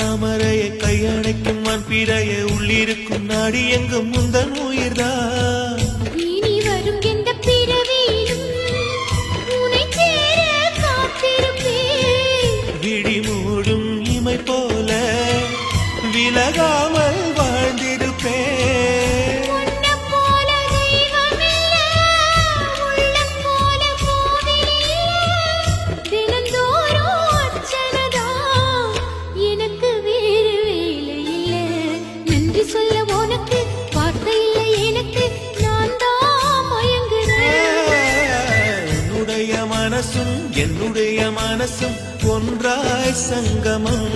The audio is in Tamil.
தாமரையை கையணைக்கும் மண்பிரையை உள்ளிருக்கும் நாடி எங்கும் முந்தன் உயிர்தான் இனி வரும் எந்த பிறவியிலும் உன்னை சேர காத்திருப்பேன் விழி மூடும் இமை போல விலகாமல் வாழ்ந்திருப்பேன் உன்னைப் போல தெய்வமில்ல, உள்ளம் போல கோவிலில்ல. தினந்தோறும் அர்ச்சனைதான், எனக்கு வேறு வேலை இல்ல. நன்றி சொல்ல உனக்கு வார்த்தை இல்லை எனக்கு, நான் தான் மயங்குறேன். உன்னுடைய மனசும் என்னுடைய மனசும் ஒன்றாய் சங்கமம்